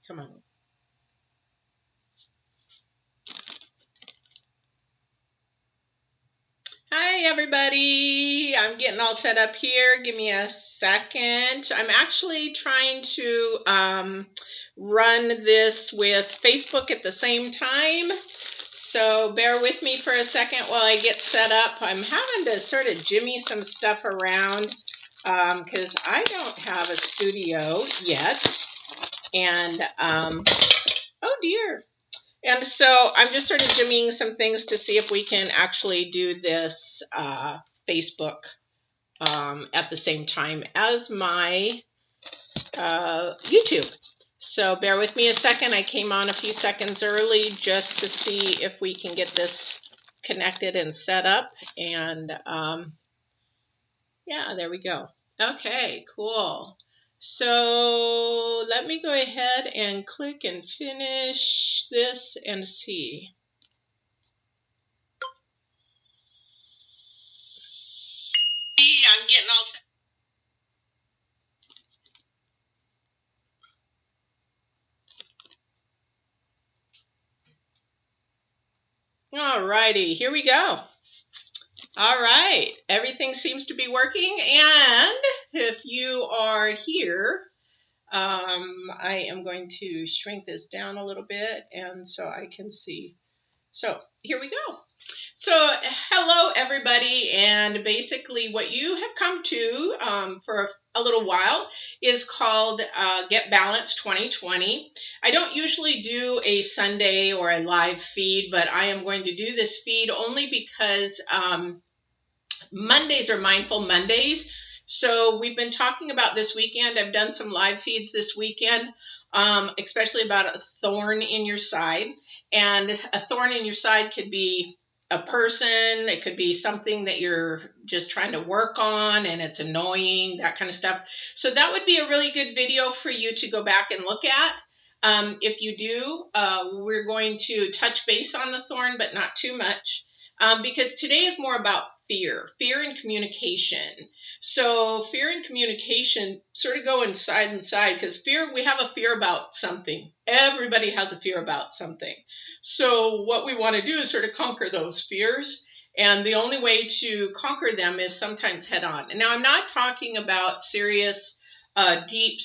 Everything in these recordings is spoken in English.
Come on. Hi, everybody. I'm getting all set up here. Give me a second. I'm actually trying to run this with Facebook at the same time. So bear with me for a second while I get set up. I'm having to sort of jimmy some stuff around because I don't have a studio yet. And oh dear. And so I'm just sort of jimmying some things to see if we can actually do this Facebook at the same time as my YouTube. So bear with me a second. I came on a few seconds early just to see if we can get this connected and set up. And yeah, there we go. Okay, cool. So let me go ahead and click and finish this and see. I'm getting all set. All righty, here we go. All right, everything seems to be working. And if you are here, I am going to shrink this down a little bit and so I can see. So here we go. So hello, everybody. And basically what you have come to for a little while is called Get Balanced 2020. I don't usually do a Sunday or a live feed, but I am going to do this feed only because Mondays are Mindful Mondays. So we've been talking about this weekend. I've done some live feeds this weekend, especially about a thorn in your side. And a thorn in your side could be a person, it could be something that you're just trying to work on and it's annoying, that kind of stuff. So that would be a really good video for you to go back and look at. If you do, we're going to touch base on the thorn, but not too much. Because today is more about fear and communication. So fear and communication sort of go inside because fear, we have a fear about something. Everybody has a fear about something. So what we want to do is sort of conquer those fears. And the only way to conquer them is sometimes head on. And now I'm not talking about serious, deep,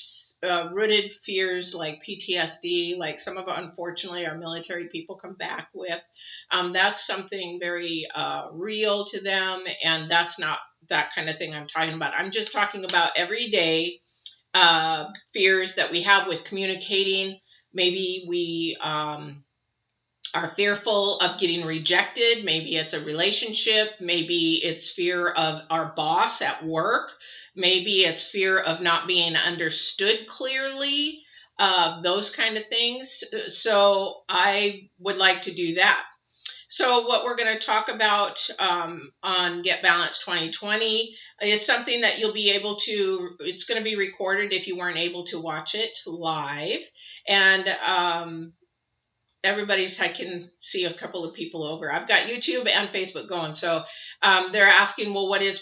rooted fears like PTSD, like some of unfortunately our military people come back with. That's something very real to them, and that's not that kind of thing I'm talking about. I'm just talking about everyday fears that we have with communicating. Maybe we are fearful of getting rejected. Maybe it's a relationship. Maybe it's fear of our boss at work. Maybe it's fear of not being understood clearly, those kind of things. So I would like to do that. So what we're going to talk about on Get Balanced 2020 is something that you'll be able to, it's going to be recorded if you weren't able to watch it live. And I can see a couple of people over. I've got YouTube and Facebook going. So they're asking, well, what is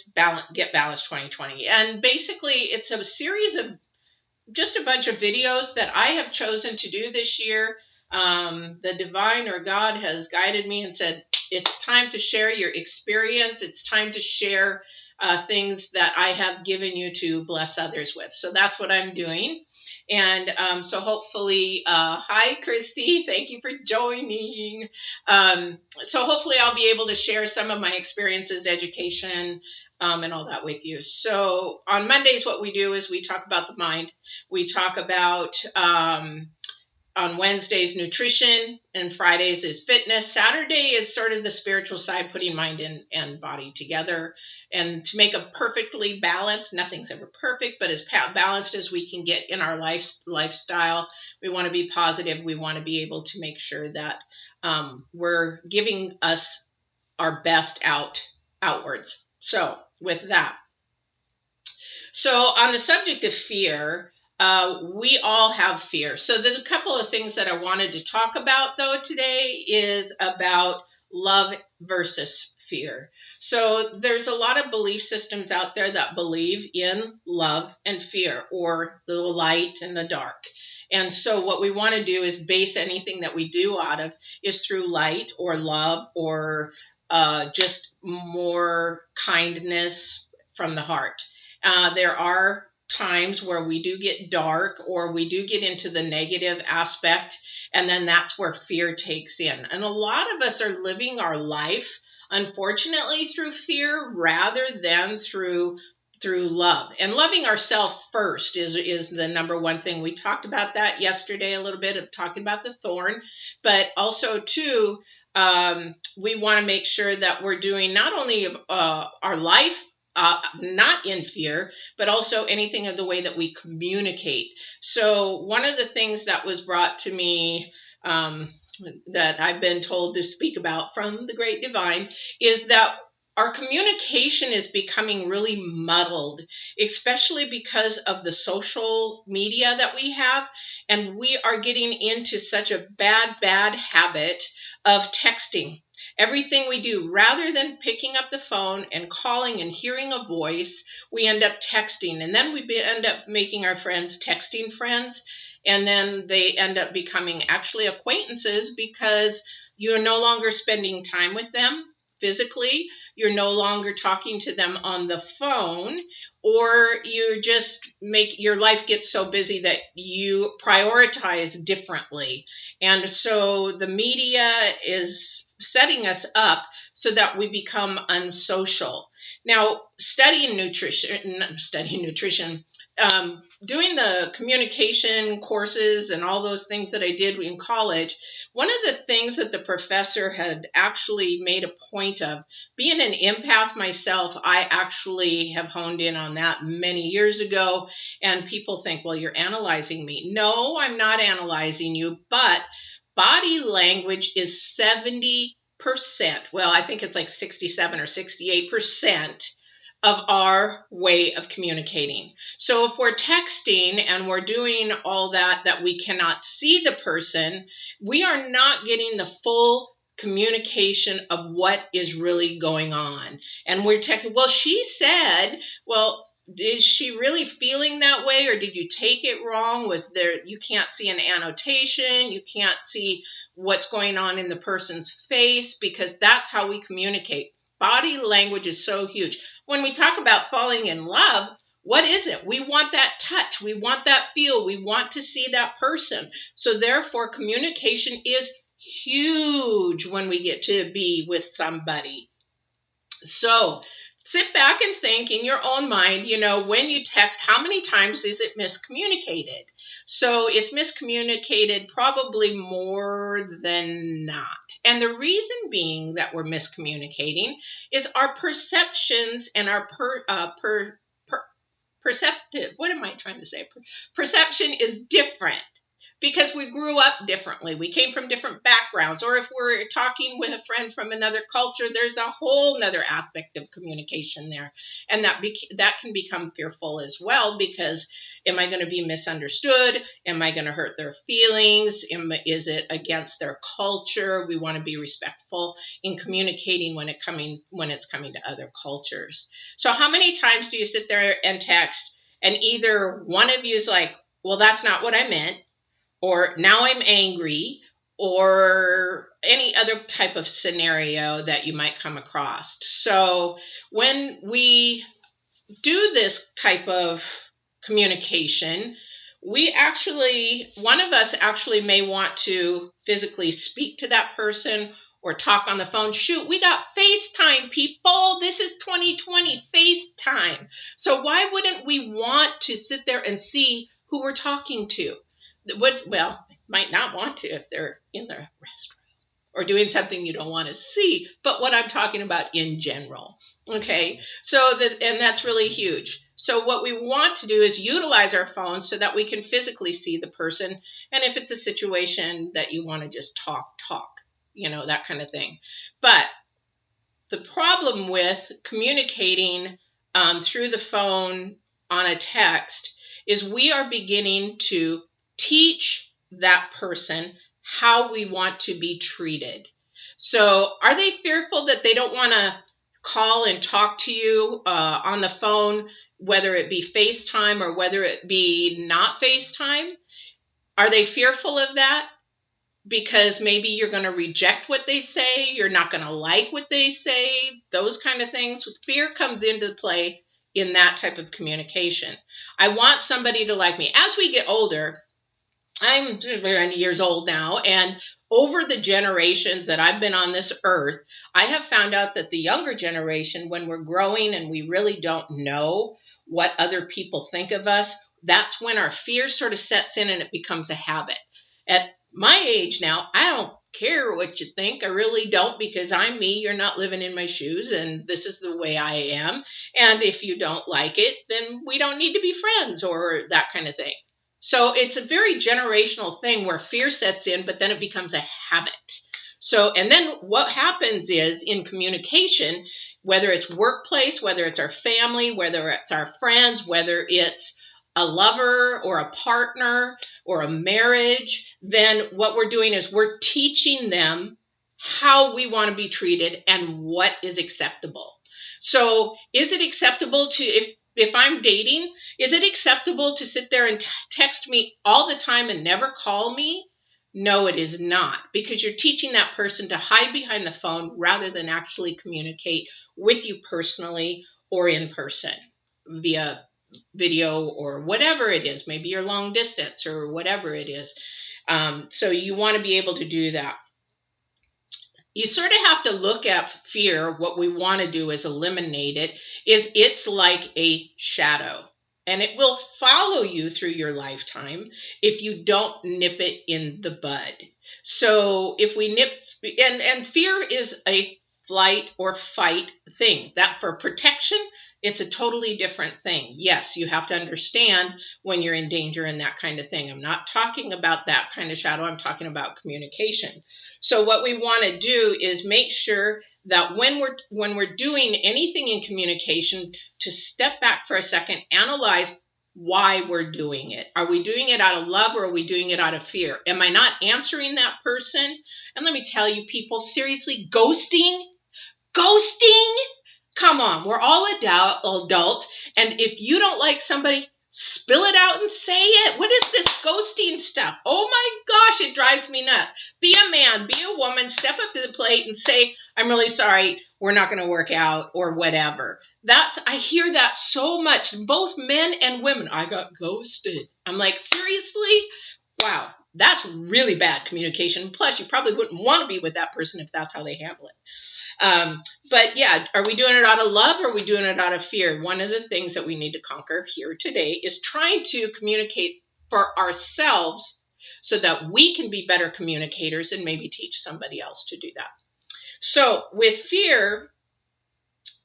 Get Balanced 2020? And basically it's a series of just a bunch of videos that I have chosen to do this year. The divine or God has guided me and said, it's time to share your experience. It's time to share things that I have given you to bless others with. So that's what I'm doing. And so hopefully, hi, Christy, thank you for joining. So hopefully I'll be able to share some of my experiences, education, and all that with you. So on Mondays, what we do is we talk about the mind. We talk about on Wednesdays, nutrition, and Fridays is fitness. Saturday is sort of the spiritual side, putting mind and body together. And to make a perfectly balanced, nothing's ever perfect, but as balanced as we can get in our lifestyle, we want to be positive. We want to be able to make sure that we're giving us our best outwards. So with that, so on the subject of fear, we all have fear. So there's a couple of things that I wanted to talk about though today is about love versus fear. So there's a lot of belief systems out there that believe in love and fear, or the light and the dark. And so what we want to do is base anything that we do out of is through light or love, or just more kindness from the heart. There are times where we do get dark, or we do get into the negative aspect, and then that's where fear takes in. And a lot of us are living our life, unfortunately, through fear rather than through love. And loving ourselves first is the number one thing. We talked about that yesterday a little bit, of talking about the thorn, but also too, we want to make sure that we're doing not only our life not in fear, but also anything of the way that we communicate. So one of the things that was brought to me, that I've been told to speak about from the Great Divine, is that our communication is becoming really muddled, especially because of the social media that we have. And we are getting into such a bad habit of texting. Everything we do, rather than picking up the phone and calling and hearing a voice, we end up texting. And then we end up making our friends texting friends. And then they end up becoming actually acquaintances, because you're no longer spending time with them physically. You're no longer talking to them on the phone, or you just make your life gets so busy that you prioritize differently. And so the media is setting us up so that we become unsocial. Now, studying nutrition, doing the communication courses and all those things that I did in college, one of the things that the professor had actually made a point of, being an empath myself, I actually have honed in on that many years ago. And people think, well, you're analyzing me. No, I'm not analyzing you, but body language is 70%. Well, I think it's like 67 or 68% of our way of communicating. So if we're texting and we're doing all that we cannot see the person, we are not getting the full communication of what is really going on. And we're texting, well, she said, well, is she really feeling that way, or did you take it wrong? Was there, you can't see an annotation, you can't see what's going on in the person's face, because that's how we communicate. Body language is so huge. When we talk about falling in love, what is it? We want that touch. We want that feel. We want to see that person. So therefore, communication is huge when we get to be with somebody. So sit back and think in your own mind, when you text, how many times is it miscommunicated? So it's miscommunicated probably more than not. And the reason being that we're miscommunicating is our perceptions and our perceptive, what am I trying to say? Perception is different, because we grew up differently. We came from different backgrounds. Or if we're talking with a friend from another culture, there's a whole nother aspect of communication there. And that can become fearful as well, because am I going to be misunderstood? Am I going to hurt their feelings? Is it against their culture? We want to be respectful in communicating when it's coming to other cultures. So how many times do you sit there and text, and either one of you is like, well, that's not what I meant, or now I'm angry, or any other type of scenario that you might come across. So when we do this type of communication, one of us actually may want to physically speak to that person or talk on the phone. Shoot, we got FaceTime, people. This is 2020, FaceTime. So why wouldn't we want to sit there and see who we're talking to? Well, might not want to if they're in the restroom or doing something you don't want to see, but what I'm talking about in general. Okay, and that's really huge. So what we want to do is utilize our phones so that we can physically see the person. And if it's a situation that you want to just talk, that kind of thing. But the problem with communicating through the phone on a text is we are beginning to teach that person how we want to be treated. So are they fearful that they don't want to call and talk to you on the phone, whether it be FaceTime or whether it be not FaceTime? Are they fearful of that? Because maybe you're going to reject what they say, you're not going to like what they say, those kind of things. Fear comes into play in that type of communication. I want somebody to like me. As we get older, I'm 20 years old now, and over the generations that I've been on this earth, I have found out that the younger generation, when we're growing and we really don't know what other people think of us, that's when our fear sort of sets in and it becomes a habit. At my age now, I don't care what you think. I really don't, because I'm me. You're not living in my shoes, and this is the way I am. And if you don't like it, then we don't need to be friends or that kind of thing. So it's a very generational thing where fear sets in, but then it becomes a habit. So, and then what happens is in communication, whether it's workplace, whether it's our family, whether it's our friends, whether it's a lover or a partner or a marriage, then what we're doing is we're teaching them how we want to be treated and what is acceptable. So is it acceptable to, if I'm dating, is it acceptable to sit there and text me all the time and never call me? No, it is not, because you're teaching that person to hide behind the phone rather than actually communicate with you personally or in person via video or whatever it is. Maybe you're long distance or whatever it is. So you want to be able to do that. You sort of have to look at fear. What we want to do is eliminate it. It's like a shadow, and it will follow you through your lifetime if you don't nip it in the bud. So if we nip, and fear is a flight or fight thing. That for protection, it's a totally different thing. Yes, you have to understand when you're in danger and that kind of thing. I'm not talking about that kind of shadow. I'm talking about communication. So what we want to do is make sure that when we're doing anything in communication, to step back for a second, analyze why we're doing it. Are we doing it out of love, or are we doing it out of fear? Am I not answering that person? And let me tell you, people, seriously, ghosting? Come on, we're all adults. And if you don't like somebody, spill it out and say it. What is this ghosting stuff? Oh my gosh, it drives me nuts. Be a man, be a woman, step up to the plate and say, I'm really sorry, we're not going to work out, or whatever. I hear that so much, both men and women. I got ghosted. I'm like, seriously? Wow, that's really bad communication. Plus, you probably wouldn't want to be with that person if that's how they handle it. But yeah, are we doing it out of love, or are we doing it out of fear? One of the things that we need to conquer here today is trying to communicate for ourselves so that we can be better communicators and maybe teach somebody else to do that. So with fear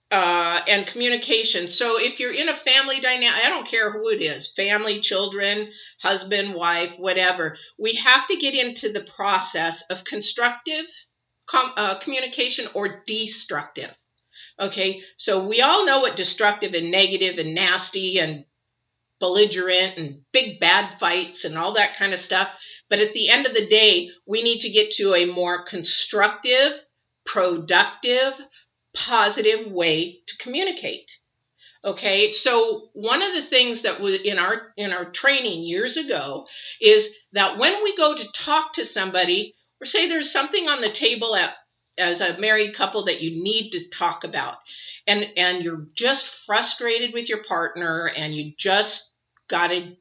and communication, so if you're in a family dynamic, I don't care who it is, family, children, husband, wife, whatever, we have to get into the process of constructive communication or destructive. Okay, so we all know what destructive and negative and nasty and belligerent and big bad fights and all that kind of stuff. But at the end of the day, we need to get to a more constructive, productive, positive way to communicate. Okay, so one of the things that was in our training years ago is that when we go to talk to somebody, or say there's something on the table as a married couple that you need to talk about, and you're just frustrated with your partner and you just got to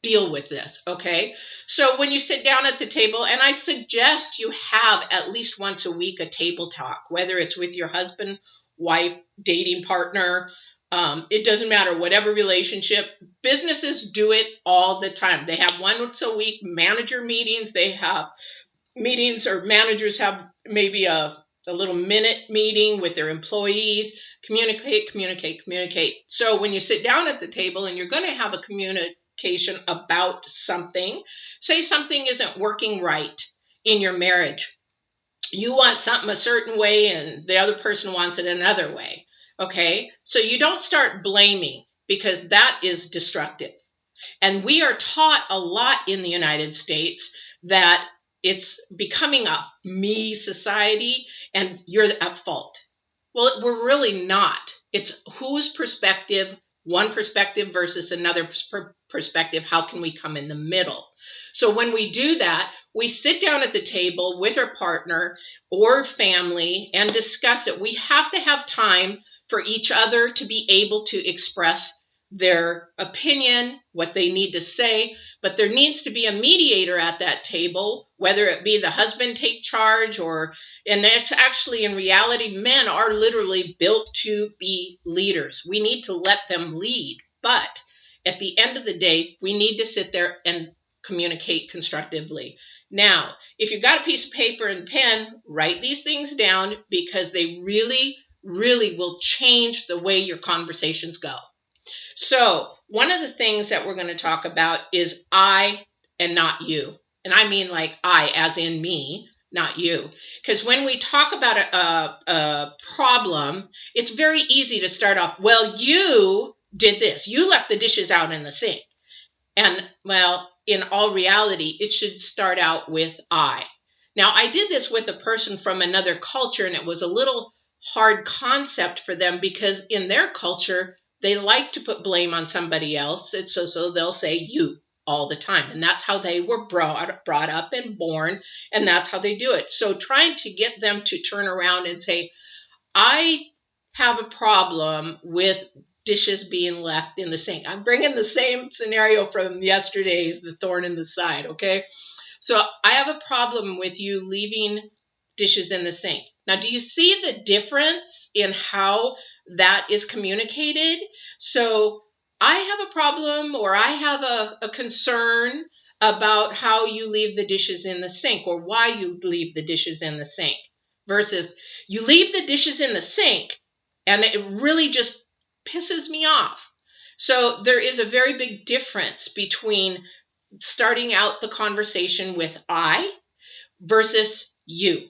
deal with this. Okay, so when you sit down at the table, and I suggest you have at least once a week a table talk, whether it's with your husband, wife, dating partner, it doesn't matter, whatever relationship. Businesses do it all the time. They have once a week manager meetings. They have meetings, or managers have maybe a little minute meeting with their employees. Communicate. So when you sit down at the table and you're going to have a communication about something, say something isn't working right in your marriage. You want something a certain way and the other person wants it another way. Okay, so you don't start blaming, because that is destructive. And we are taught a lot in the United States that it's becoming a me society and you're at fault. Well, we're really not. It's whose perspective, one perspective versus another perspective. How can we come in the middle? So when we do that, we sit down at the table with our partner or family and discuss it. We have to have time for each other to be able to express their opinion, what they need to say, but there needs to be a mediator at that table, whether it be the husband take charge or, and that's actually in reality, men are literally built to be leaders. We need to let them lead. But at the end of the day, we need to sit there and communicate constructively. Now, if you've got a piece of paper and pen, write these things down because they really, really will change the way your conversations go. So, one of the things that we're going to talk about is I and not you. And I mean like I, as in me, not you. Because when we talk about a problem, it's very easy to start off, well, you did this. You left the dishes out in the sink. And, well, in all reality, it should start out with I. Now, I did this with a person from another culture, and it was a little hard concept for them because in their culture, they like to put blame on somebody else. And so they'll say you all the time. And that's how they were brought up and born. And that's how they do it. So trying to get them to turn around and say, I have a problem with dishes being left in the sink. I'm bringing the same scenario from yesterday's, the thorn in the side, okay? So I have a problem with you leaving dishes in the sink. Now, do you see the difference in how that is communicated? So I have a problem or I have a concern about how you leave the dishes in the sink or why you leave the dishes in the sink versus you leave the dishes in the sink and it really just pisses me off. So there is a very big difference between starting out the conversation with I versus you.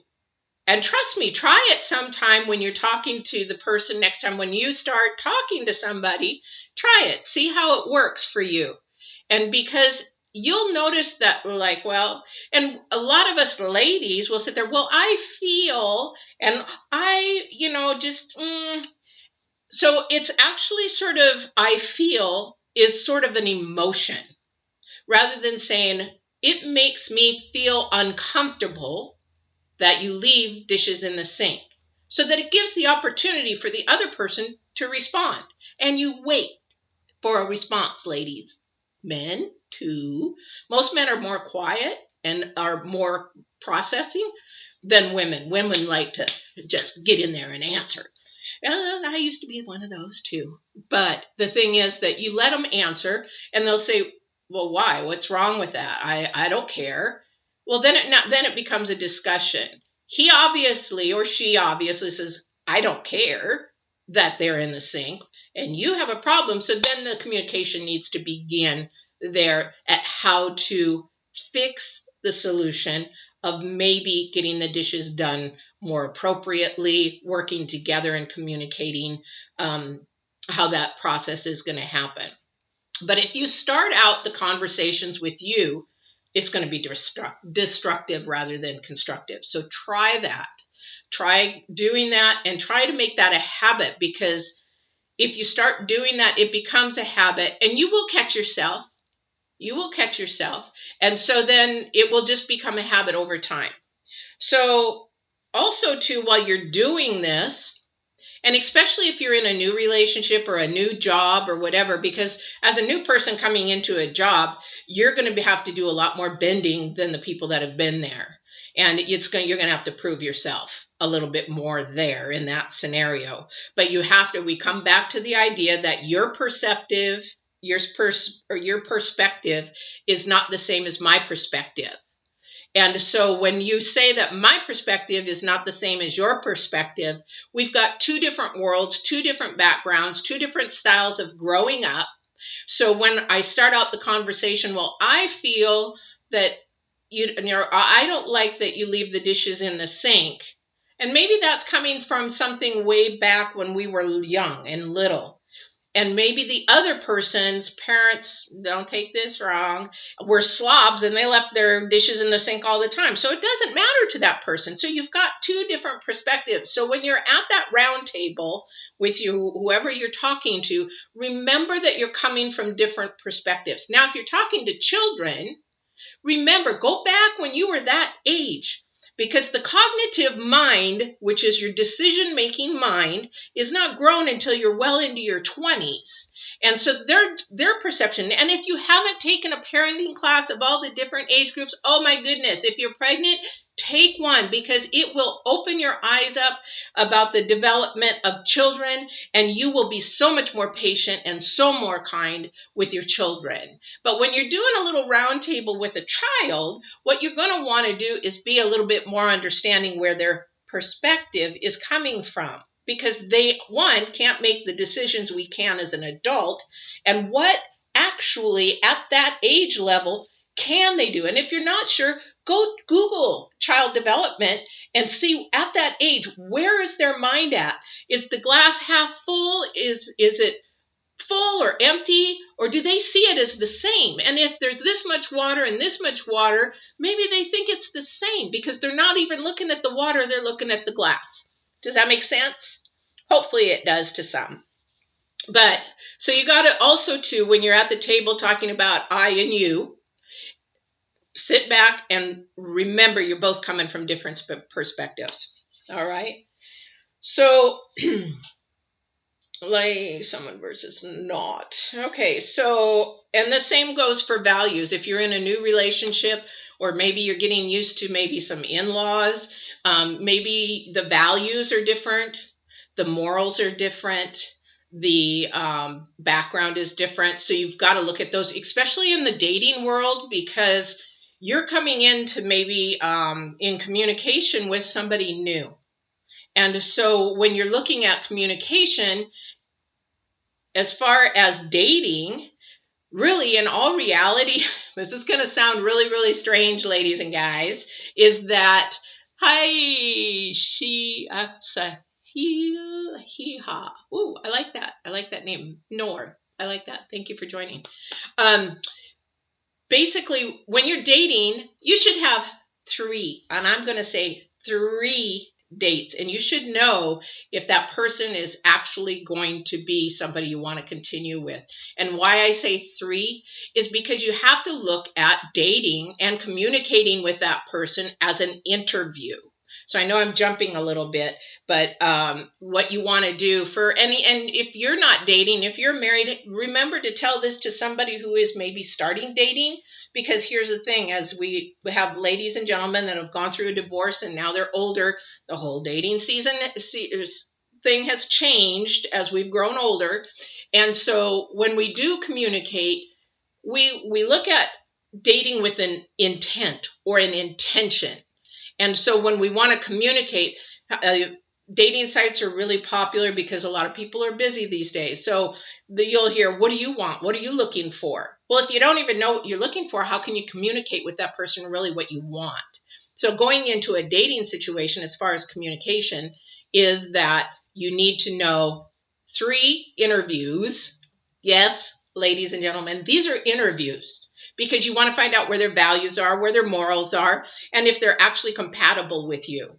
And trust me, try it sometime when you're talking to the person next time. When you start talking to somebody, try it. See how it works for you. And because you'll notice that, like, well, and a lot of us ladies will sit there, well, I feel, and I, so it's actually sort of, I feel is sort of an emotion rather than saying, it makes me feel uncomfortable that you leave dishes in the sink, so that it gives the opportunity for the other person to respond. And you wait for a response, ladies. Men, too. Most men are more quiet and are more processing than women. Women like to just get in there and answer. And I used to be one of those too. But the thing is that you let them answer and they'll say, well, why? What's wrong with that? I don't care. Well, then it becomes a discussion. He obviously or she obviously says, I don't care that they're in the sink and you have a problem. So then the communication needs to begin there at how to fix the solution of maybe getting the dishes done more appropriately, working together and communicating how that process is going to happen. But if you start out the conversations with you, it's going to be destructive rather than constructive. So try that. Try doing that and try to make that a habit, because if you start doing that, it becomes a habit and you will catch yourself. You will catch yourself. And so then it will just become a habit over time. So also too, while you're doing this, and especially if you're in a new relationship or a new job or whatever, because as a new person coming into a job, you're going to have to do a lot more bending than the people that have been there. And you're going to have to prove yourself a little bit more there in that scenario. But we come back to the idea that your perspective is not the same as my perspective. And so when you say that my perspective is not the same as your perspective, we've got two different worlds, two different backgrounds, two different styles of growing up. So when I start out the conversation, well, I feel that I don't like that you leave the dishes in the sink. And maybe that's coming from something way back when we were young and little. And maybe the other person's parents, don't take this wrong, were slobs and they left their dishes in the sink all the time. So it doesn't matter to that person. So you've got two different perspectives. So when you're at that round table with whoever you're talking to, remember that you're coming from different perspectives. Now, if you're talking to children, remember, go back when you were that age, because the cognitive mind, which is your decision-making mind, is not grown until you're well into your 20s. And so their perception, and if you haven't taken a parenting class of all the different age groups, oh my goodness, if you're pregnant, take one, because it will open your eyes up about the development of children, and you will be so much more patient and so more kind with your children. But when you're doing a little round table with a child, what you're going to want to do is be a little bit more understanding where their perspective is coming from, because they, one, can't make the decisions we can as an adult, and what actually at that age level can they do? And if you're not sure, go Google child development and see at that age, where is their mind at? Is the glass half full? Is it full or empty, or do they see it as the same? And if there's this much water and this much water, maybe they think it's the same because they're not even looking at the water, they're looking at the glass. Does that make sense? Hopefully it does to some. But so you got to also too, when you're at the table talking about I and you, sit back and remember you're both coming from different perspectives. All right. So like someone versus not. Okay, so, and the same goes for values. If you're in a new relationship, or maybe you're getting used to maybe some in-laws, maybe the values are different, the morals are different, the background is different. So you've got to look at those, especially in the dating world, because you're coming into maybe in communication with somebody new. And so when you're looking at communication, as far as dating, really in all reality, this is going to sound really, really strange, ladies and guys, is that, hi, she, he, ha. Ooh, I like that. I like that name. Nor. I like that. Thank you for joining. Basically, when you're dating, you should have three, and I'm going to say three dates, and you should know if that person is actually going to be somebody you want to continue with. And why I say three is because you have to look at dating and communicating with that person as an interview. So I know I'm jumping a little bit, but what you want to do for any, and if you're not dating, if you're married, remember to tell this to somebody who is maybe starting dating, because here's the thing, as we have ladies and gentlemen that have gone through a divorce and now they're older, the whole dating season thing has changed as we've grown older. And so when we do communicate, we look at dating with an intent or an intention. And so when we want to communicate, dating sites are really popular because a lot of people are busy these days. So you'll hear, what do you want? What are you looking for? Well, if you don't even know what you're looking for, how can you communicate with that person really what you want? So going into a dating situation as far as communication is that you need to know three interviews. Yes, ladies and gentlemen, these are interviews, because you want to find out where their values are, where their morals are, and if they're actually compatible with you.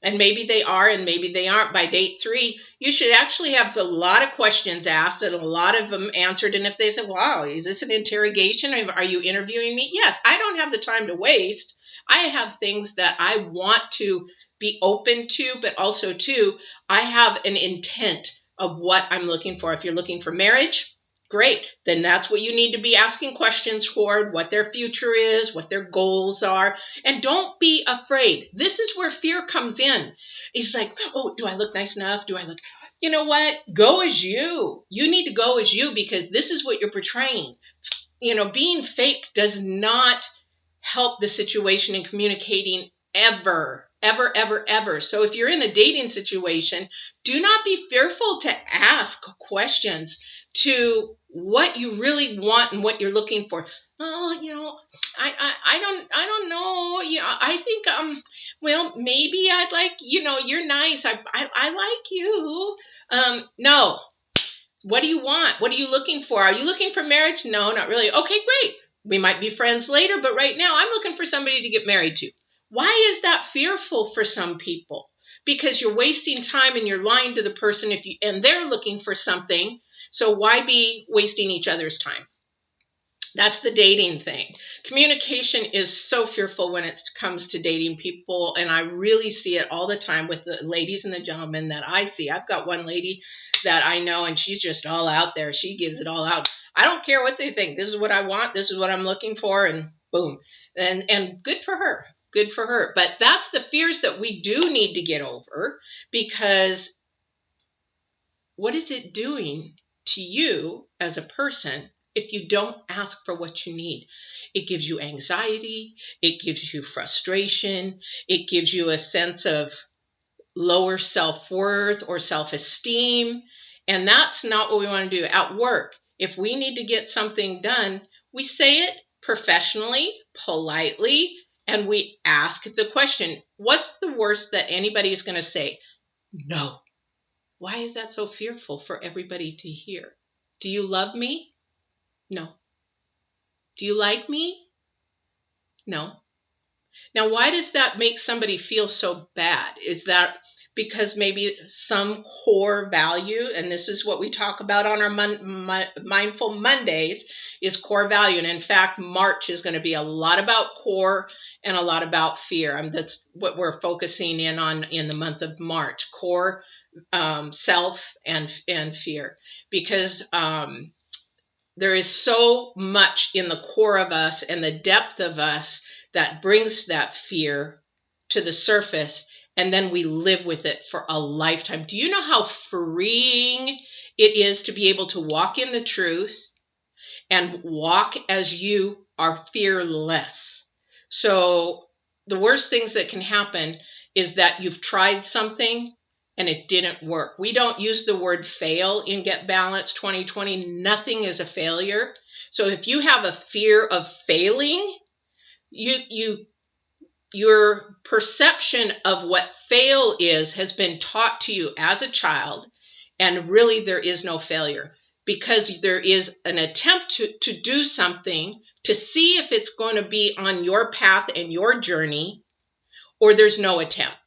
And maybe they are, and maybe they aren't. By date three, you should actually have a lot of questions asked and a lot of them answered. And if they say, wow, is this an interrogation? Are you interviewing me? Yes, I don't have the time to waste. I have things that I want to be open to, but also too, I have an intent of what I'm looking for. If you're looking for marriage, great. Then that's what you need to be asking questions for, what their future is, what their goals are. And don't be afraid. This is where fear comes in. It's like, oh, do I look nice enough? Do I look, you know what? Go as you. You need to go as you, because this is what you're portraying. You know, being fake does not help the situation in communicating ever, ever, ever, ever. So if you're in a dating situation, do not be fearful to ask questions to what you really want and what you're looking for. Oh, you know, I don't know. You know, I think well, maybe I'd like, you know, you're nice. I like you. No. What do you want? What are you looking for? Are you looking for marriage? No, not really. Okay, great. We might be friends later, but right now I'm looking for somebody to get married to. Why is that fearful for some people? Because you're wasting time and you're lying to the person and they're looking for something. So why be wasting each other's time? That's the dating thing. Communication is so fearful when it comes to dating people. And I really see it all the time with the ladies and the gentlemen that I see. I've got one lady that I know, and she's just all out there. She gives it all out. I don't care what they think. This is what I want. This is what I'm looking for. And boom. And good for her. Good for her. But that's the fears that we do need to get over, because what is it doing to you as a person if you don't ask for what you need? It gives you anxiety. It gives you frustration. It gives you a sense of lower self-worth or self-esteem. And that's not what we want to do at work. If we need to get something done, we say it professionally, politely, and we ask the question, what's the worst that anybody is going to say? No. Why is that so fearful for everybody to hear? Do you love me? No. Do you like me? No. Now, why does that make somebody feel so bad? Is that because maybe some core value, and this is what we talk about on our Mindful Mondays, is core value. And in fact, March is going to be a lot about core and a lot about fear. That's what we're focusing in on in the month of March, core, self, and fear. Because there is so much in the core of us and the depth of us that brings that fear to the surface, and then we live with it for a lifetime. Do you know how freeing it is to be able to walk in the truth and walk as you are fearless? So the worst things that can happen is that you've tried something and it didn't work. We don't use the word fail in Get Balanced 2020. Nothing is a failure. So if you have a fear of failing, your perception of what fail is has been taught to you as a child, and really there is no failure, because there is an attempt to do something to see if it's going to be on your path and your journey, or there's no attempt.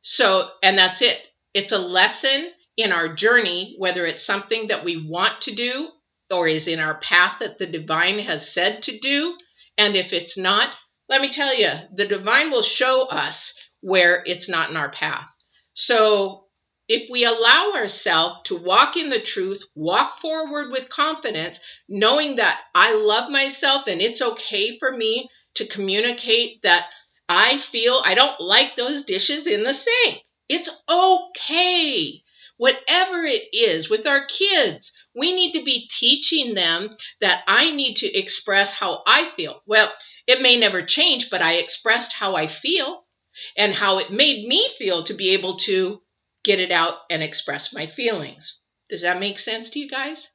So, and that's it. It's a lesson in our journey, whether it's something that we want to do or is in our path that the divine has said to do. And if it's not, let me tell you, the divine will show us where it's not in our path. So if we allow ourselves to walk in the truth, walk forward with confidence, knowing that I love myself and it's okay for me to communicate that I feel I don't like those dishes in the sink. It's okay. Whatever it is with our kids, we need to be teaching them that I need to express how I feel. Well, it may never change, but I expressed how I feel and how it made me feel to be able to get it out and express my feelings. Does that make sense to you guys?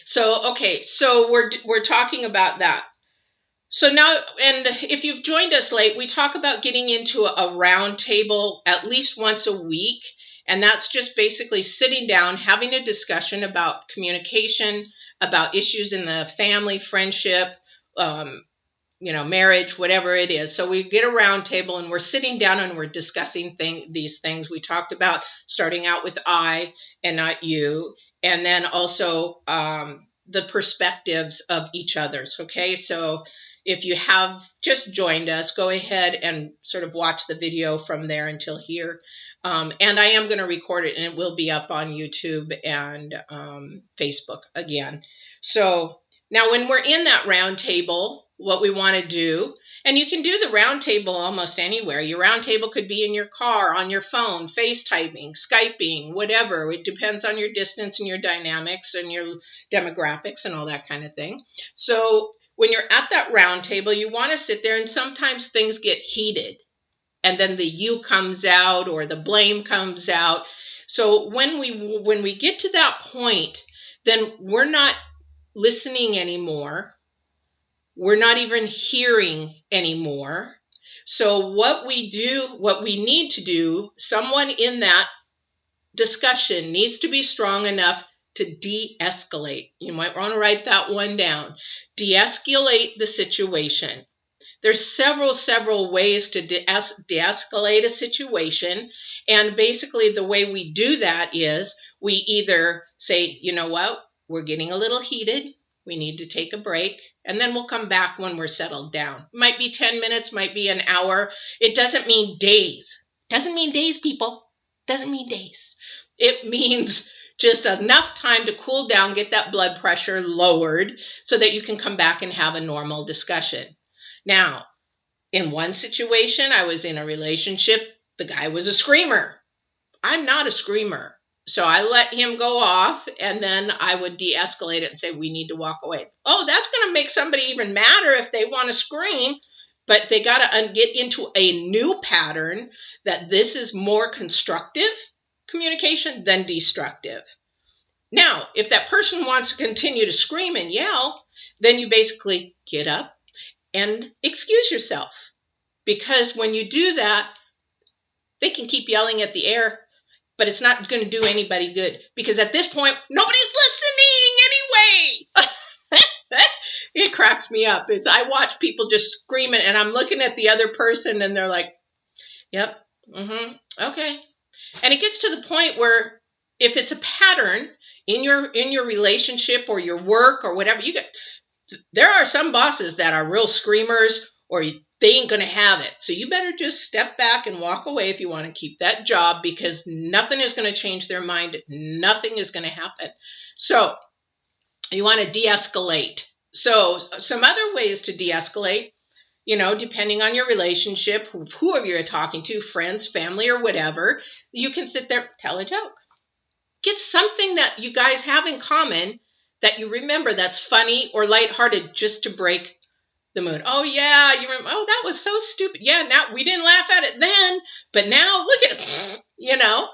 So, okay, so we're talking about that. So now, and if you've joined us late, we talk about getting into a round table at least once a week. And that's just basically sitting down, having a discussion about communication, about issues in the family, friendship, marriage, whatever it is. So we get a round table and we're sitting down and we're discussing these things. We talked about starting out with I and not you. And then also the perspectives of each other's. Okay, so if you have just joined us, go ahead and sort of watch the video from there until here. And I am going to record it, and it will be up on YouTube and Facebook again. So now when we're in that round table, what we want to do, and you can do the round table almost anywhere. Your round table could be in your car, on your phone, FaceTiming, Skyping, whatever. It depends on your distance and your dynamics and your demographics and all that kind of thing. So when you're at that round table, you want to sit there, and sometimes things get heated and then the you comes out or the blame comes out. So when we get to that point, then we're not listening anymore. We're not even hearing anymore. So what we need to do, someone in that discussion needs to be strong enough to de-escalate. You might want to write that one down. De-escalate the situation. There's several ways to de-escalate a situation. And basically the way we do that is we either say, you know what, we're getting a little heated. We need to take a break. And then we'll come back when we're settled down. Might be 10 minutes, might be an hour. It doesn't mean days. Doesn't mean days, people. Doesn't mean days. It means just enough time to cool down, get that blood pressure lowered so that you can come back and have a normal discussion. Now, in one situation, I was in a relationship. The guy was a screamer. I'm not a screamer. So I let him go off, and then I would de-escalate it and say, we need to walk away. Oh, that's going to make somebody even madder if they want to scream. But they got to get into a new pattern that this is more constructive communication than destructive. Now, if that person wants to continue to scream and yell, then you basically get up and excuse yourself. Because when you do that, they can keep yelling at the air, but it's not going to do anybody good. Because at this point, nobody's listening anyway. It cracks me up. I watch people just screaming, and I'm looking at the other person, and they're like, yep, okay. And it gets to the point where if it's a pattern in your relationship or your work or whatever, there are some bosses that are real screamers, or they ain't going to have it. So you better just step back and walk away if you want to keep that job, because nothing is going to change their mind. Nothing is going to happen. So you want to de-escalate. So some other ways to de-escalate, depending on your relationship, whoever you're talking to, friends, family, or whatever, you can sit there, tell a joke. Get something that you guys have in common that you remember that's funny or lighthearted, just to break the mood. Oh, yeah, you remember, oh, that was so stupid. Yeah, now we didn't laugh at it then, but now look at it,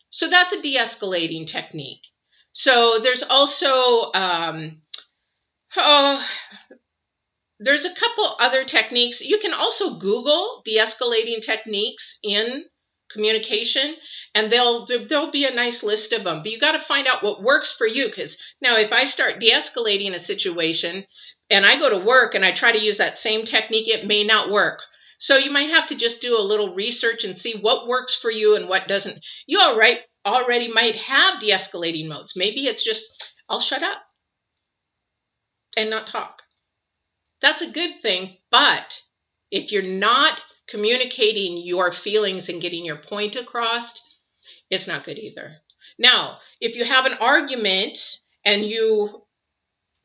So that's a de-escalating technique. So there's also, there's a couple other techniques. You can also Google de-escalating techniques in communication, and there'll be a nice list of them. But you got to find out what works for you, because now if I start de-escalating a situation and I go to work and I try to use that same technique, it may not work. So you might have to just do a little research and see what works for you and what doesn't. You already might have de-escalating modes. Maybe it's just, I'll shut up and not talk. That's a good thing, but if you're not communicating your feelings and getting your point across, it's not good either. Now, if you have an argument and you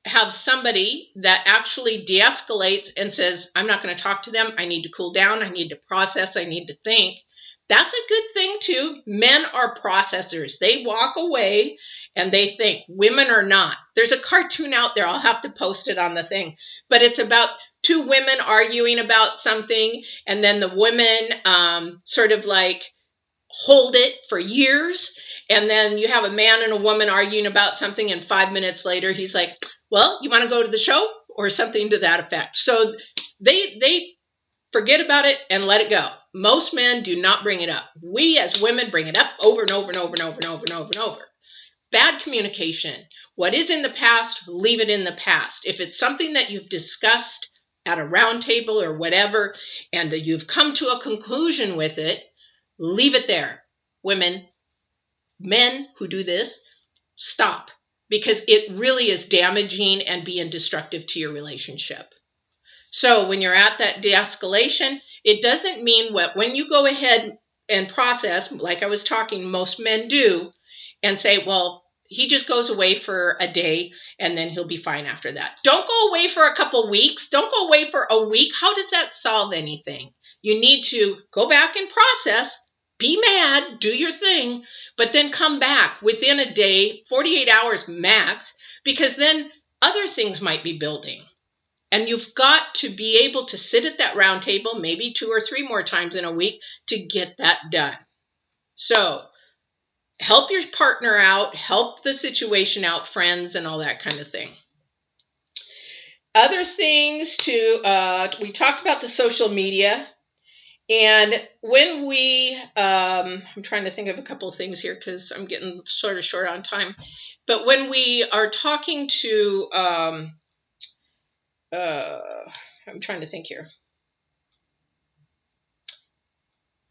have somebody that actually de-escalates and says, I'm not going to talk to them, I need to cool down, I need to process, I need to think, that's a good thing too. Men are processors. They walk away and they think. Women are not. There's a cartoon out there. I'll have to post it on the thing. But it's about two women arguing about something, and then the women sort of like hold it for years. And then you have a man and a woman arguing about something, and 5 minutes later, he's like, well, you want to go to the show? Or something to that effect. So they forget about it and let it go. Most men do not bring it up. We as women bring it up over and over and over and over and over and over and over. Bad communication. What is in the past, leave it in the past. If it's something that you've discussed at a round table or whatever, and that you've come to a conclusion with it, leave it there. Women, men who do this, stop, because it really is damaging and being destructive to your relationship. So when you're at that de-escalation, it doesn't mean when you go ahead and process, like I was talking, most men do, and say, well, he just goes away for a day and then he'll be fine after that. Don't go away for a couple weeks. Don't go away for a week. How does that solve anything? You need to go back and process, be mad, do your thing, but then come back within a day, 48 hours max, because then other things might be building. And you've got to be able to sit at that round table maybe 2 or 3 more times in a week to get that done. So help your partner out, help the situation out, friends, and all that kind of thing. Other things we talked about the social media. And when we, I'm trying to think of a couple of things here because I'm getting sort of short on time. But when we are talking to, uh, I'm trying to think here.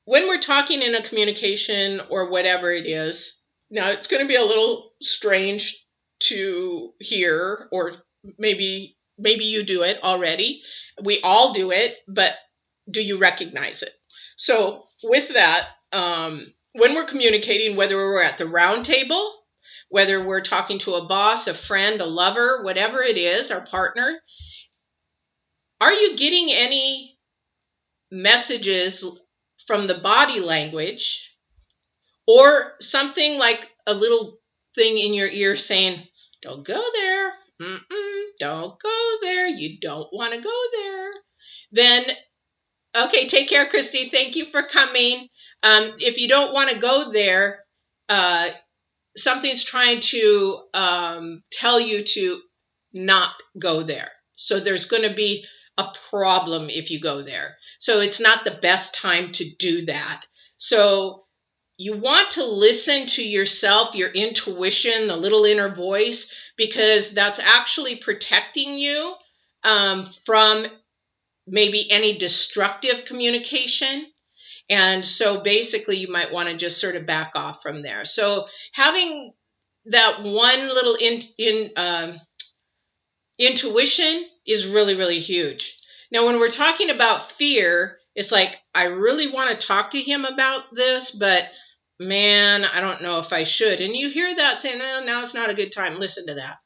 When we're talking in a communication or whatever it is, now it's going to be a little strange to hear, or maybe you do it already. We all do it, but do you recognize it? So with that, when we're communicating, whether we're at the round table, whether we're talking to a boss, a friend, a lover, whatever it is, our partner, are you getting any messages from the body language, or something like a little thing in your ear saying, don't go there, don't go there, you don't want to go there? Then, okay, take care, Christy. Thank you for coming. If you don't want to go there, uh, something's trying to tell you to not go there. So there's going to be a problem if you go there. So it's not the best time to do that. So you want to listen to yourself, your intuition, the little inner voice, because that's actually protecting you from maybe any destructive communication. And so basically, you might want to just sort of back off from there. So having that one little intuition is really, really huge. Now, when we're talking about fear, it's like, I really want to talk to him about this, but man, I don't know if I should. And you hear that saying, well, now it's not a good time. Listen to that.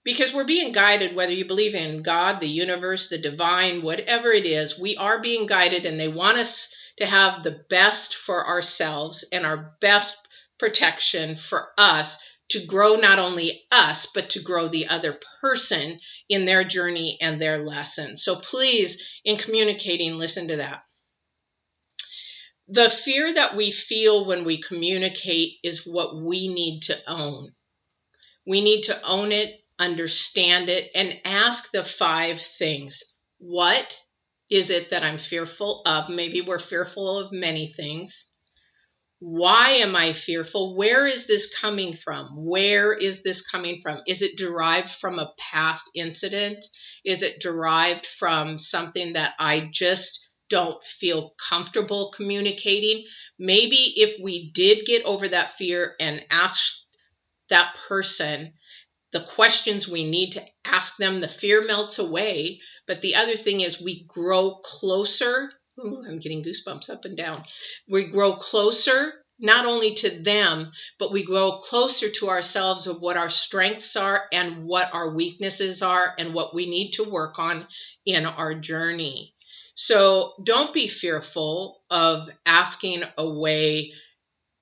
Because we're being guided, whether you believe in God, the universe, the divine, whatever it is, we are being guided, and they want us to have the best for ourselves and our best protection for us, to grow not only us, but to grow the other person in their journey and their lesson. So please, in communicating, listen to that. The fear that we feel when we communicate is what we need to own. We need to own it, understand it, and ask the 5 things. What is it that I'm fearful of? Maybe we're fearful of many things. Why am I fearful? Where is this coming from? Where is this coming from? Is it derived from a past incident? Is it derived from something that I just don't feel comfortable communicating? Maybe if we did get over that fear and ask that person the questions we need to ask them, the fear melts away. But the other thing is, we grow closer. Ooh, I'm getting goosebumps up and down. We grow closer, not only to them, but we grow closer to ourselves, of what our strengths are and what our weaknesses are and what we need to work on in our journey. So don't be fearful of asking away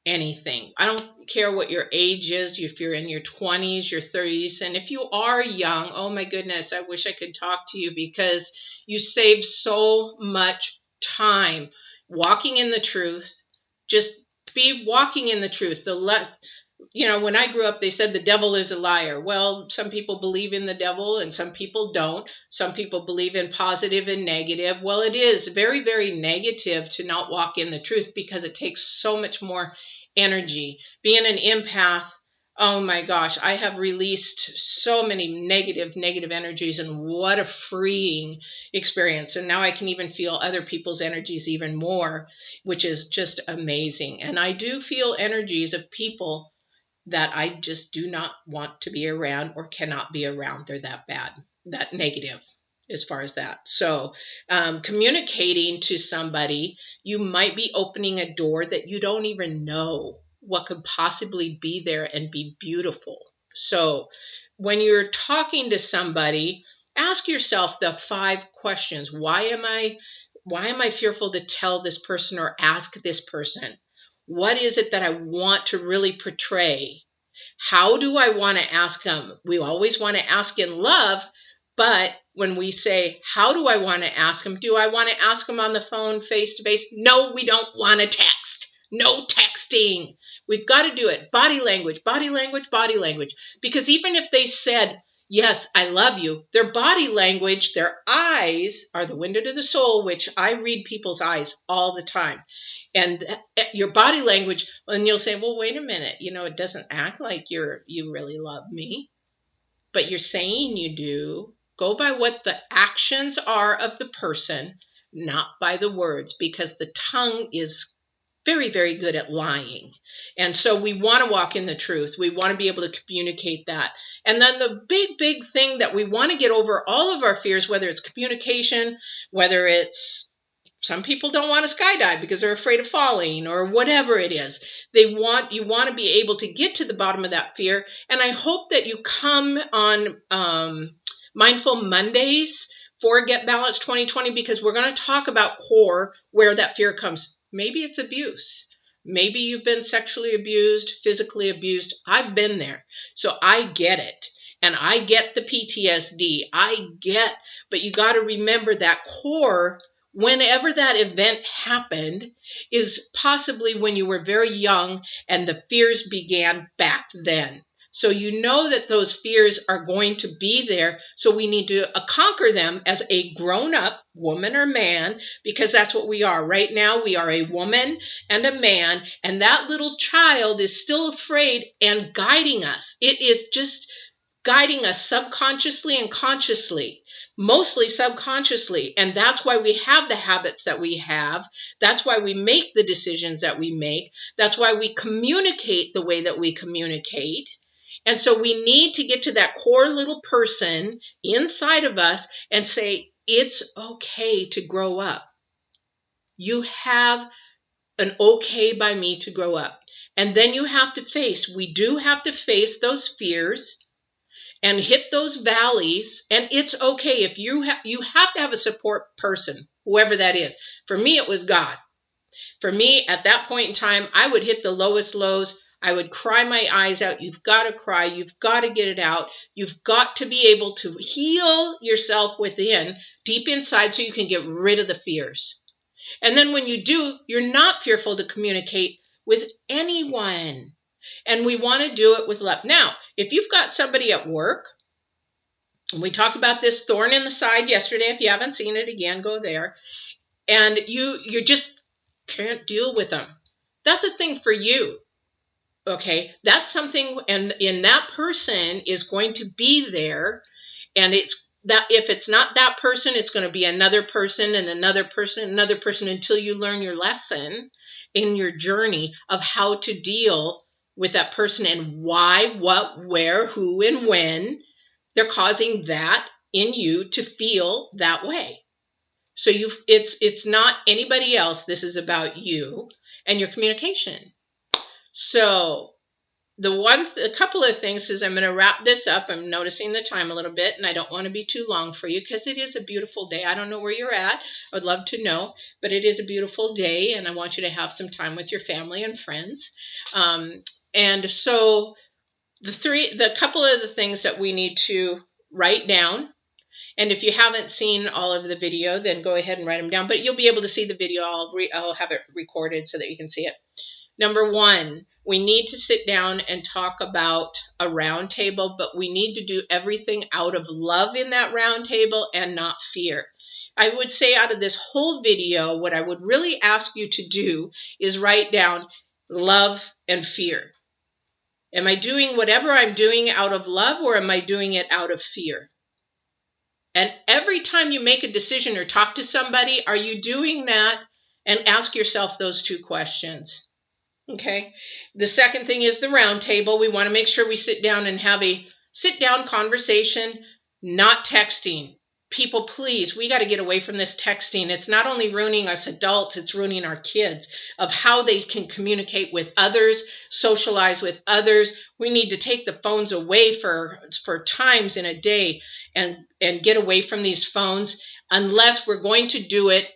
anything. I don't care what your age is, if you're in your 20s, your 30s, and if you are young, oh my goodness, I wish I could talk to you, because you save so much time walking in the truth. Just be walking in the truth. When I grew up, they said the devil is a liar. Well, some people believe in the devil and some people don't. Some people believe in positive and negative. Well, it is very, very negative to not walk in the truth, because it takes so much more energy. Being an empath, oh my gosh, I have released so many negative energies, and what a freeing experience. And now I can even feel other people's energies even more, which is just amazing. And I do feel energies of people that I just do not want to be around or cannot be around. They're that bad, that negative as far as that. So communicating to somebody, you might be opening a door that you don't even know what could possibly be there and be beautiful. So when you're talking to somebody, ask yourself the 5 questions. Why am I fearful to tell this person or ask this person? What is it that I want to really portray? How do I want to ask them? We always want to ask in love, but when we say, how do I want to ask them? Do I want to ask them on the phone, face to face? No, we don't want to text. No texting. We've got to do it. Body language, body language, body language. Because even if they said, yes, I love you. Their body language, their eyes are the window to the soul, which I read people's eyes all the time. And your body language, and you'll say, well, wait a minute, it doesn't act like you really love me, but you're saying you do. Go by what the actions are of the person, not by the words, because the tongue is very, very good at lying. And so we want to walk in the truth. We want to be able to communicate that. And then the big, big thing that we want to get over all of our fears, whether it's communication, whether it's some people don't want to skydive because they're afraid of falling or whatever it is. You want to be able to get to the bottom of that fear. And I hope that you come on Mindful Mondays for Get Balanced 2020, because we're going to talk about core, where that fear comes. Maybe it's abuse. Maybe you've been sexually abused, physically abused. I've been there. So I get it. And I get the PTSD. But you got to remember that core, whenever that event happened, is possibly when you were very young and the fears began back then. So you know that those fears are going to be there. So we need to conquer them as a grown-up woman or man, because that's what we are. Right now, we are a woman and a man, and that little child is still afraid and guiding us. It is just guiding us subconsciously and consciously, mostly subconsciously. And that's why we have the habits that we have. That's why we make the decisions that we make. That's why we communicate the way that we communicate. And so we need to get to that core little person inside of us and say, it's okay to grow up. You have an okay by me to grow up. And then we do have to face those fears and hit those valleys. And it's okay if you have to have a support person, whoever that is. For me, it was God. For me, at that point in time, I would hit the lowest lows. I would cry my eyes out. You've got to cry. You've got to get it out. You've got to be able to heal yourself within, deep inside, so you can get rid of the fears. And then when you do, you're not fearful to communicate with anyone. And we want to do it with love. Now, if you've got somebody at work, and we talked about this thorn in the side yesterday. If you haven't seen it, again, go there. And you just can't deal with them. That's a thing for you. Okay, that's something, and that person is going to be there, and it's that if it's not that person, it's going to be another person and another person and another person until you learn your lesson in your journey of how to deal with that person and why, what, where, who, and when they're causing that in you to feel that way. So it's not anybody else. This is about you and your communication. So a couple of things is I'm going to wrap this up. I'm noticing the time a little bit, and I don't want to be too long for you because it is a beautiful day. I don't know where you're at. I would love to know, but it is a beautiful day, and I want you to have some time with your family and friends. And so the couple of the things that we need to write down. And if you haven't seen all of the video, then go ahead and write them down. But you'll be able to see the video. I'll have it recorded so that you can see it. Number one, we need to sit down and talk about a round table, but we need to do everything out of love in that round table and not fear. I would say out of this whole video, what I would really ask you to do is write down love and fear. Am I doing whatever I'm doing out of love, or am I doing it out of fear? And every time you make a decision or talk to somebody, are you doing that? And ask yourself those two questions. Okay. The second thing is the round table. We want to make sure we sit down and have a sit-down conversation, not texting. People, please, we got to get away from this texting. It's not only ruining us adults, it's ruining our kids of how they can communicate with others, socialize with others. We need to take the phones away for times in a day and get away from these phones unless we're going to do it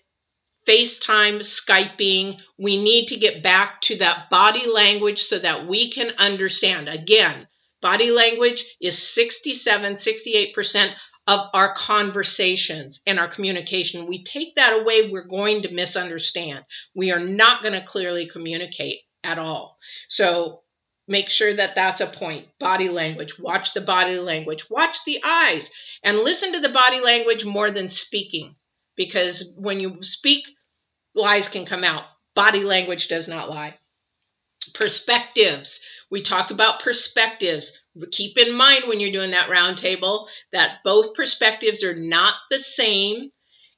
FaceTime, Skyping. We need to get back to that body language so that we can understand. Again, body language is 68% of our conversations and our communication. We take that away, we're going to misunderstand. We are not going to clearly communicate at all. So Make sure that that's a point. Body language. Watch the body language. Watch the eyes and listen to the body language more than speaking. Because when you speak, lies can come out. Body language does not lie. Perspectives. We talked about perspectives. Keep in mind when you're doing that round table that both perspectives are not the same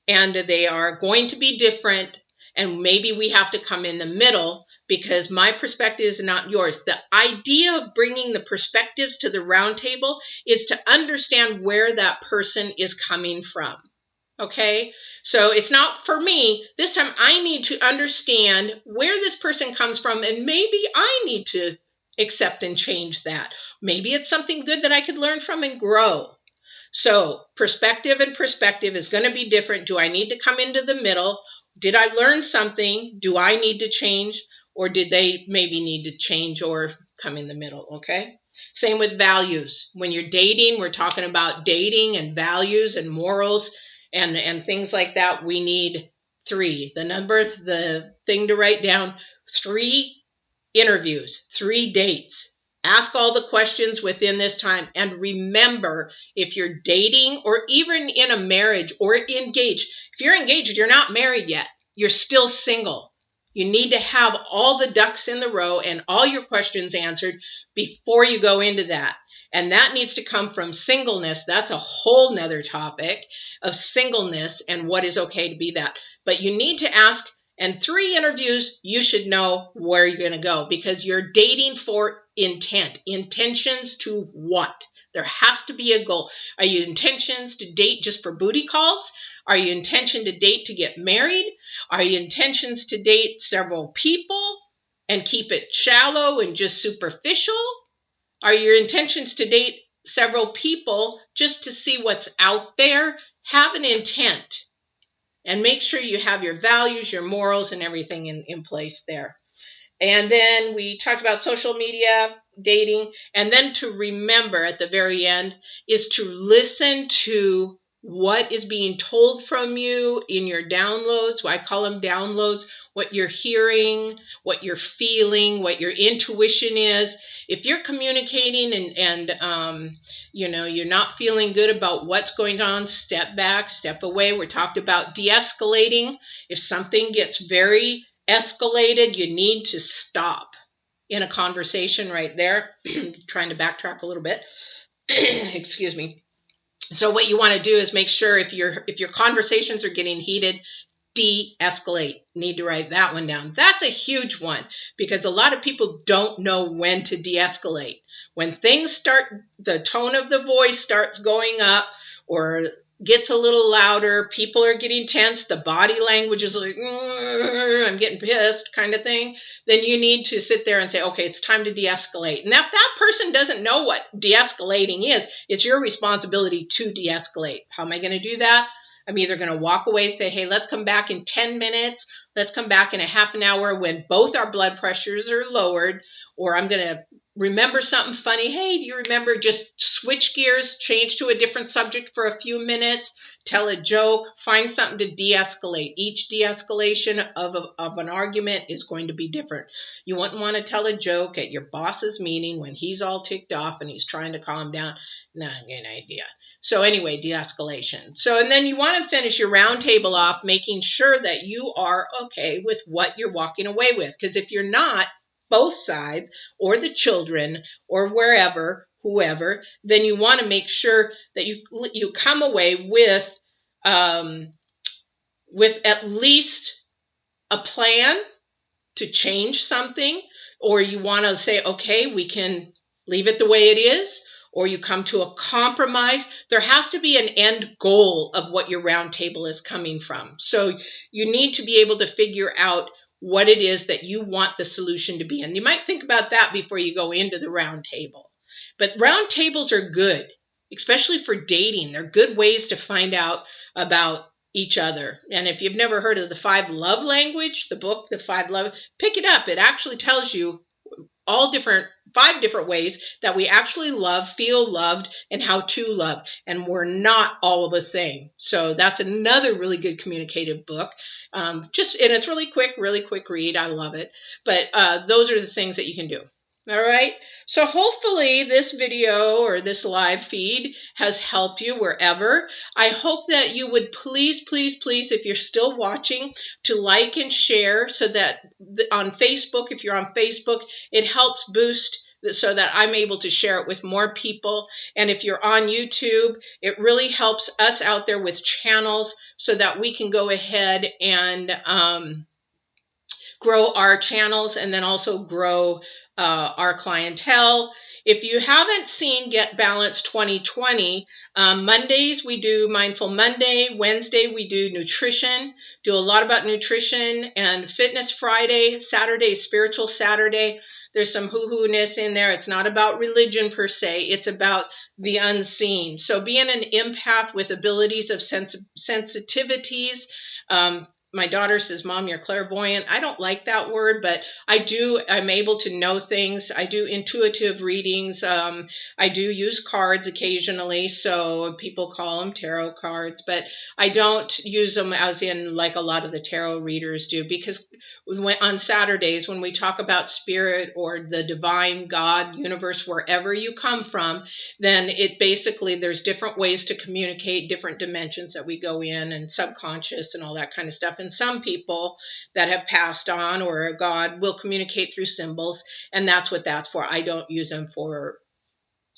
and they are going to be different. And maybe we have to come in the middle because my perspective is not yours. The idea of bringing the perspectives to the round table is to understand where that person is coming from. Okay, so it's not for me. This time I need to understand where this person comes from, and maybe I need to accept and change that. Maybe it's something good that I could learn from and grow. So perspective and perspective is going to be different. Do I need to come into the middle? Did I learn something? Do I need to change? Or did they maybe need to change or come in the middle? Okay. Same with values. When you're dating, we're talking about dating and values and morals and things like that. We need 3. The thing to write down, 3 interviews, 3 dates. Ask all the questions within this time. And remember, if you're dating or even in a marriage or engaged, if you're engaged, you're not married yet. You're still single. You need to have all the ducks in the row and all your questions answered before you go into that. And that needs to come from singleness. That's a whole nother topic of singleness and what is okay to be that. But you need to ask, and 3 interviews, you should know where you're going to go because you're dating for intent. Intentions to what? There has to be a goal. Are you intentions to date just for booty calls? Are you intention to date to get married? Are you intentions to date several people and keep it shallow and just superficial? Are your intentions to date several people just to see what's out there? Have an intent and make sure you have your values, your morals, and everything in place there. And then we talked about social media, dating, and then to remember at the very end is to listen to what is being told from you in your downloads. I call them downloads, what you're hearing, what you're feeling, what your intuition is. If you're communicating and you're not feeling good about what's going on, step back, step away. We talked about de-escalating. If something gets very escalated, you need to stop in a conversation right there. Trying to backtrack a little bit. Excuse me. So what you want to do is make sure if your conversations are getting heated, de-escalate. Need to write that one down. That's a huge one because a lot of people don't know when to de-escalate. When things start, the tone of the voice starts going up or gets a little louder, people are getting tense, the body language is like, I'm getting pissed kind of thing, then you need to sit there and say, okay, it's time to de-escalate. And if that person doesn't know what de-escalating is, it's your responsibility to de-escalate. How am I going to do that? I'm either going to walk away, say, hey, let's come back in 10 minutes. Let's come back in a half an hour when both our blood pressures are lowered, or I'm going to remember something funny. Hey, do you remember? Just switch gears, change to a different subject for a few minutes, tell a joke, find something to de-escalate. Each de-escalation of an argument is going to be different. You wouldn't want to tell a joke at your boss's meeting when he's all ticked off and he's trying to calm down. Not a good idea. So anyway, de-escalation. So, and then you want to finish your round table off making sure that you are okay with what you're walking away with. Because if you're not, both sides or the children or wherever, whoever, then you want to make sure that you come away with at least a plan to change something, or you want to say, okay, we can leave it the way it is, or you come to a compromise. There has to be an end goal of what your round table is coming from. So you need to be able to figure out what it is that you want the solution to be. And you might think about that before you go into the round table. But round tables are good, especially for dating. They're good ways to find out about each other. And if you've never heard of the 5 love language, the book, the 5 love, pick it up. It actually tells you 5 different ways that we actually love, feel loved, and how to love. And we're not all the same. So that's another really good communicative book. And it's really quick read. I love it. But those are the things that you can do. All right. So hopefully this video or this live feed has helped you wherever. I hope that you would please, please, please, if you're still watching, to like and share so that on Facebook, if you're on Facebook, it helps boost so that I'm able to share it with more people. And if you're on YouTube, it really helps us out there with channels so that we can go ahead and grow our channels and then also grow our clientele. If you haven't seen Get Balanced 2020, Mondays we do Mindful Monday. Wednesday we do nutrition, do a lot about nutrition, and Fitness Friday. Saturday, Spiritual Saturday. There's some hoo-hoo-ness in there. It's not about religion per se. It's about the unseen. So being an empath with abilities of sensitivities, my daughter says, Mom, you're clairvoyant. I don't like that word, but I'm able to know things. I do intuitive readings. I do use cards occasionally. So people call them tarot cards, but I don't use them as in like a lot of the tarot readers do, because on Saturdays, when we talk about spirit or the divine God, universe, wherever you come from, then it basically, there's different ways to communicate, different dimensions that we go in, and subconscious and all that kind of stuff. And some people that have passed on or God will communicate through symbols, and that's what that's for. I don't use them for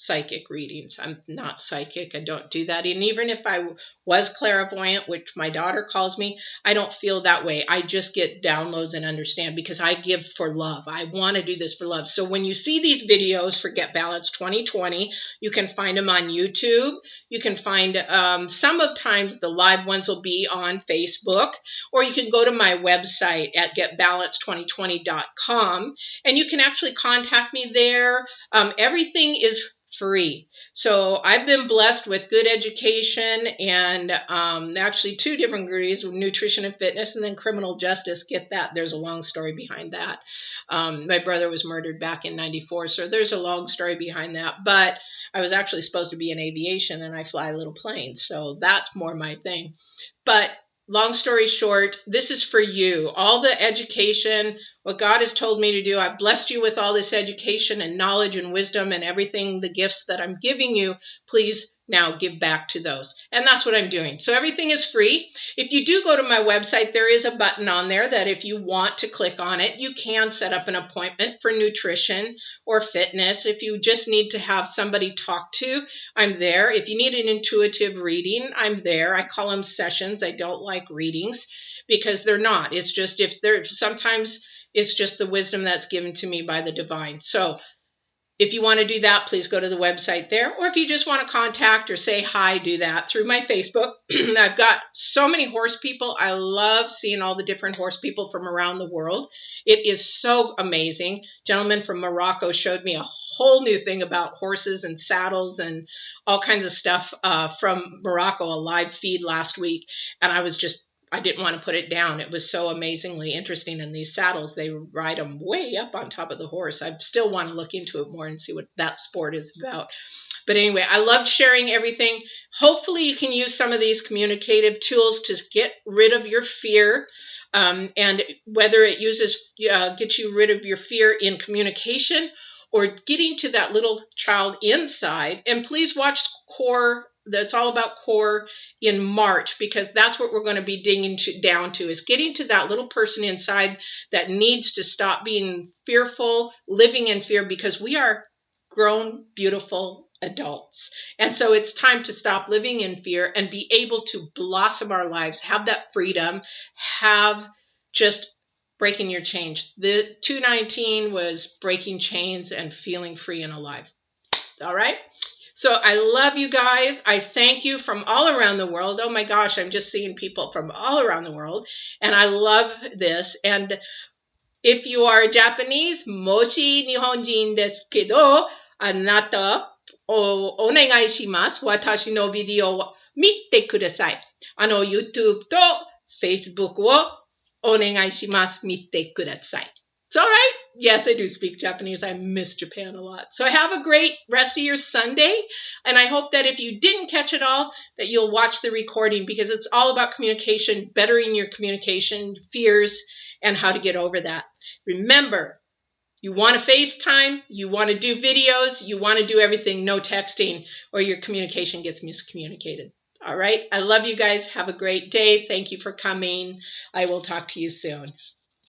psychic readings. I'm not psychic. I don't do that. And even if I was clairvoyant, which my daughter calls me, I don't feel that way. I just get downloads and understand because I give for love. I want to do this for love. So when you see these videos for Get Balanced 2020, you can find them on YouTube. You can find some of times the live ones will be on Facebook, or you can go to my website at getbalanced2020.com and you can actually contact me there. Everything is free. So I've been blessed with good education and actually 2 different degrees, nutrition and fitness, and then criminal justice. Get that? There's a long story behind that. My brother was murdered back in '94, so there's a long story behind that. But I was actually supposed to be in aviation, and I fly little planes, so that's more my thing. But long story short, this is for you. All the education, what God has told me to do, I've blessed you with all this education and knowledge and wisdom and everything, the gifts that I'm giving you. Please now give back to those. And that's what I'm doing. So everything is free. If you do go to my website, there is a button on there that if you want to click on it, you can set up an appointment for nutrition or fitness. If you just need to have somebody talk to, I'm there. If you need an intuitive reading, I'm there. I call them sessions. I don't like readings because they're not. It's just sometimes it's just the wisdom that's given to me by the divine. So if you want to do that, please go to the website there. Or if you just want to contact or say hi, do that through my Facebook. I've got so many horse people. I love seeing all the different horse people from around the world. It is so amazing. Gentleman from Morocco showed me a whole new thing about horses and saddles and all kinds of stuff from Morocco, a live feed last week. And I didn't want to put it down. It was so amazingly interesting. And these saddles, they ride them way up on top of the horse. I still want to look into it more and see what that sport is about. But anyway, I loved sharing everything. Hopefully you can use some of these communicative tools to get rid of your fear. And whether it gets you rid of your fear in communication or getting to that little child inside. And please watch Core. That's all about Core in March, because that's what we're going to be digging down to, is getting to that little person inside that needs to stop being fearful, living in fear, because we are grown, beautiful adults. And so it's time to stop living in fear and be able to blossom our lives, have that freedom, have just breaking your chains. The 219 was breaking chains and feeling free and alive. All right. So I love you guys. I thank you from all around the world. Oh my gosh, I'm just seeing people from all around the world. And I love this. And if you are Japanese, mochi nihonjin desu kedo, anata o onegai shimasu. Watashi no video wo mite kudasai. YouTube to Facebook wo onegai shimasu. Mite kudasai. It's all right. Yes, I do speak Japanese. I miss Japan a lot. So have a great rest of your Sunday. And I hope that if you didn't catch it all, that you'll watch the recording, because it's all about communication, bettering your communication, fears, and how to get over that. Remember, You want to FaceTime, you want to do videos, you want to do everything, no texting, or your communication gets miscommunicated. All right. I love you guys. Have a great day. Thank you for coming. I will talk to you soon.